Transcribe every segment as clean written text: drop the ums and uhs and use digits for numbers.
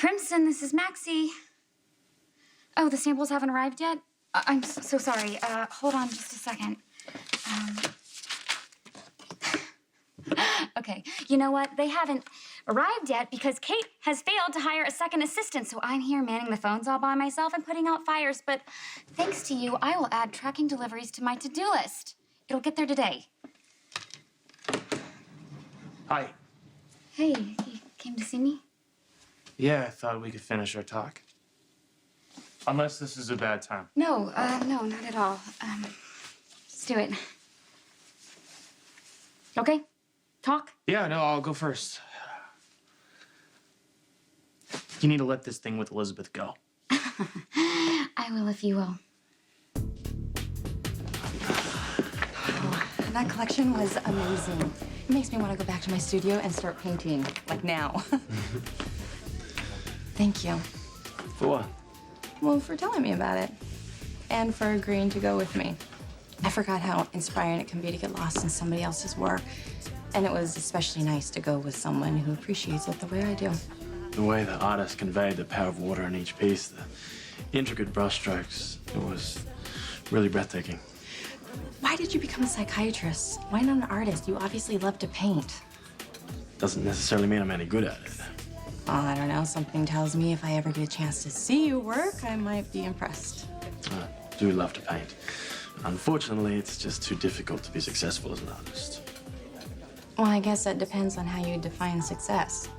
Crimson, this is Maxie. Oh, the samples haven't arrived yet? I'm so sorry. Hold on just a second. Okay, you know what? They haven't arrived yet because Kate has failed to hire a second assistant, so I'm here manning the phones all by myself and putting out fires. But thanks to you, I will add tracking deliveries to my to-do list. It'll get there today. Hi. Hey, you came to see me? Yeah, I thought we could finish our talk. Unless this is a bad time. No, no, not at all. Let's do it. Okay? Talk? Yeah, no, I'll go first. You need to let this thing with Elizabeth go. I will if you will. Oh, that collection was amazing. It makes me want to go back to my studio and start painting, like now. Thank you. For what? Well, for telling me about it. And for agreeing to go with me. I forgot how inspiring it can be to get lost in somebody else's work. And it was especially nice to go with someone who appreciates it the way I do. The way the artist conveyed the power of water in each piece, the intricate brushstrokes, it was really breathtaking. Why did you become a psychiatrist? Why not an artist? You obviously love to paint. Doesn't necessarily mean I'm any good at it. Oh, I don't know. Something tells me if I ever get a chance to see you work, I might be impressed. I do love to paint. Unfortunately, it's just too difficult to be successful as an artist. Well, I guess that depends on how you define success.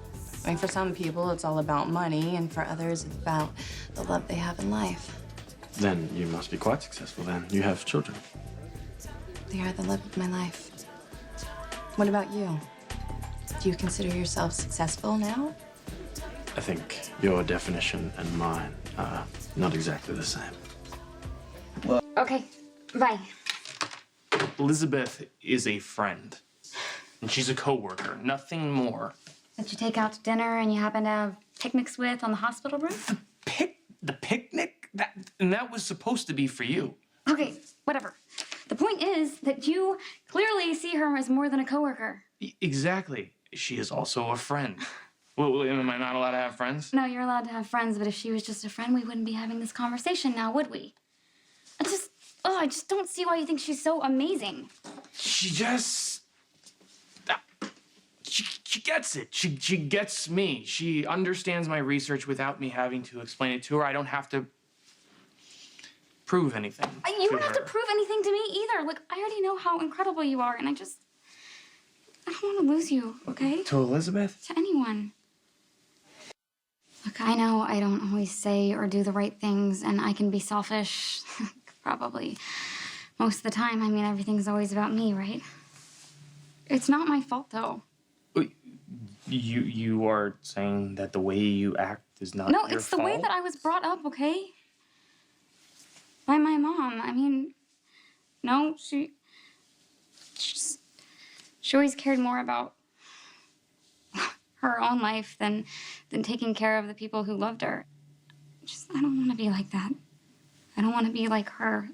I mean, for some people, it's all about money, and for others, it's about the love they have in life. Then you must be quite successful then. You have children. They are the love of my life. What about you? Do you consider yourself successful now? I think your definition and mine are not exactly the same. Okay, bye. Elizabeth is a friend. And she's a coworker, nothing more. That you take out to dinner and you happen to have picnics with on the hospital roof? The picnic? That was supposed to be for you. Okay, whatever. The point is that you clearly see her as more than a coworker. Exactly. She is also a friend. Well, am I not allowed to have friends? No, you're allowed to have friends, but if she was just a friend, we wouldn't be having this conversation now, would we? I just don't see why you think she's so amazing. She just... She gets it. She gets me. She understands my research without me having to explain it to her. I don't have to prove anything. You don't have to prove anything to me either. Look, I already know how incredible you are, and I don't want to lose you, okay? To Elizabeth? To anyone. Look, I know I don't always say or do the right things, and I can be selfish, probably. Most of the time, I mean, everything's always about me, right? It's not my fault, though. You are saying that the way you act is not your fault? No, it's the way that I was brought up, okay? By my mom. I mean, no, she always cared more about her own life than taking care of the people who loved her. I don't want to be like that. I don't want to be like her.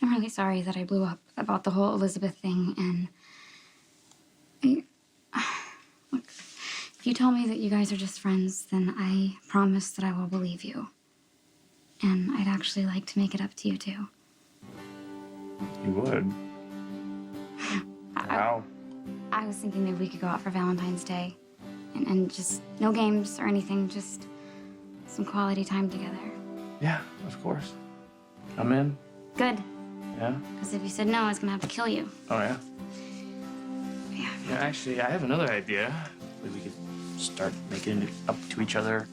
I'm really sorry that I blew up about the whole Elizabeth thing, and look, if you tell me that you guys are just friends, then I promise that I will believe you. And I'd actually like to make it up to you, too. You would? How? I was thinking maybe we could go out for Valentine's Day, and just no games or anything, just some quality time together. Yeah, of course. I'm in. Good. Yeah? Because if you said no, I was going to have to kill you. Oh, yeah? Yeah. Yeah, actually, I have another idea. Maybe we could start making it up to each other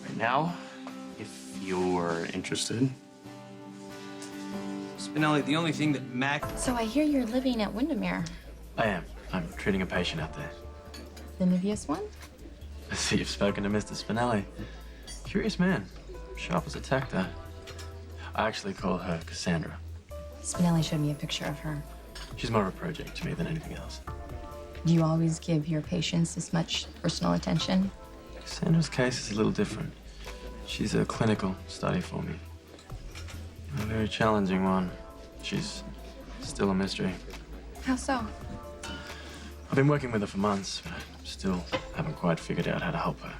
right now, if you're interested. Spinelli, the only thing that Mac... So I hear you're living at Windermere. I am. I'm treating a patient out there. The Nivius one? I see you've spoken to Mr. Spinelli. Curious man. Sharp as a tack, I actually call her Cassandra. Spinelli showed me a picture of her. She's more of a project to me than anything else. Do you always give your patients this much personal attention? Cassandra's case is a little different. She's a clinical study for me. A very challenging one. She's still a mystery. How so? I've been working with her for months, but I still haven't quite figured out how to help her.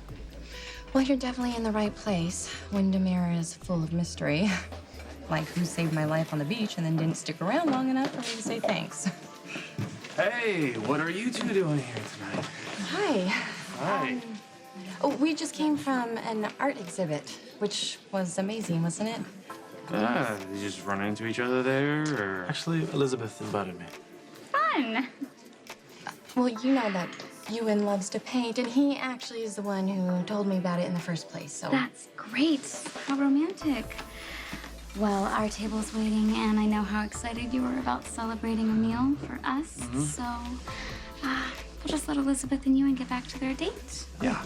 Well, you're definitely in the right place. Windermere is full of mystery. Like who saved my life on the beach and then didn't stick around long enough for me to say thanks. Hey, what are you two doing here tonight? Hi. Hi. Oh, we just came from an art exhibit, which was amazing, wasn't it? You just run into each other there, or? Actually, Elizabeth invited me. Fun. Well, you know that Ewan loves to paint, and he actually is the one who told me about it in the first place, so... That's great. How romantic. Well, our table's waiting, and I know how excited you were about celebrating a meal for us. So, we'll just let Elizabeth and Ewan get back to their date. Yeah.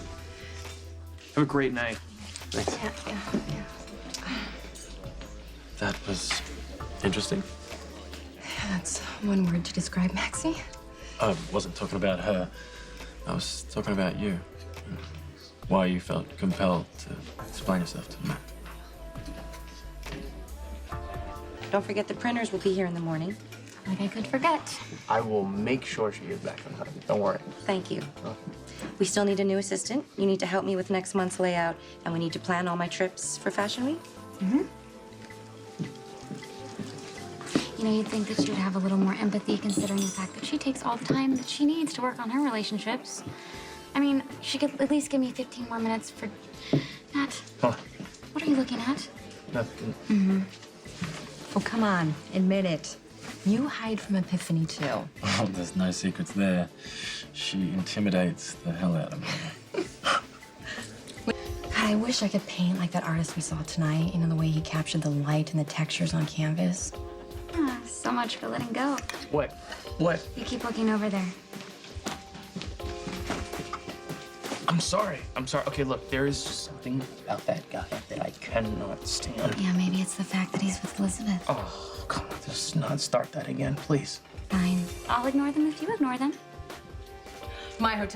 Have a great night. Thanks. Yeah. That was interesting. That's one word to describe Maxie. I wasn't talking about her. I was talking about you. Why you felt compelled to explain yourself to me. Don't forget the printers will be here in the morning. Like I could forget. I will make sure she gets back on time. Don't worry. Thank you. We still need a new assistant. You need to help me with next month's layout, and we need to plan all my trips for Fashion Week. You know, you'd think that she would have a little more empathy considering the fact that she takes all the time that she needs to work on her relationships. I mean, she could at least give me 15 more minutes for... Matt, Huh. what are you looking at? Nothing. Oh, come on. Admit it. You hide from Epiphany, too. Oh, there's no secrets there. She intimidates the hell out of me. God, I wish I could paint like that artist we saw tonight. You know, the way he captured the light and the textures on canvas. Ah, so much for letting go. What? What? You keep looking over there. I'm sorry. I'm sorry. Okay, look, there is something about that guy that I cannot stand. Yeah, maybe it's the fact that he's with Elizabeth. Oh, come on. Just not start that again, please. Fine. I'll ignore them if you ignore them. My hotel.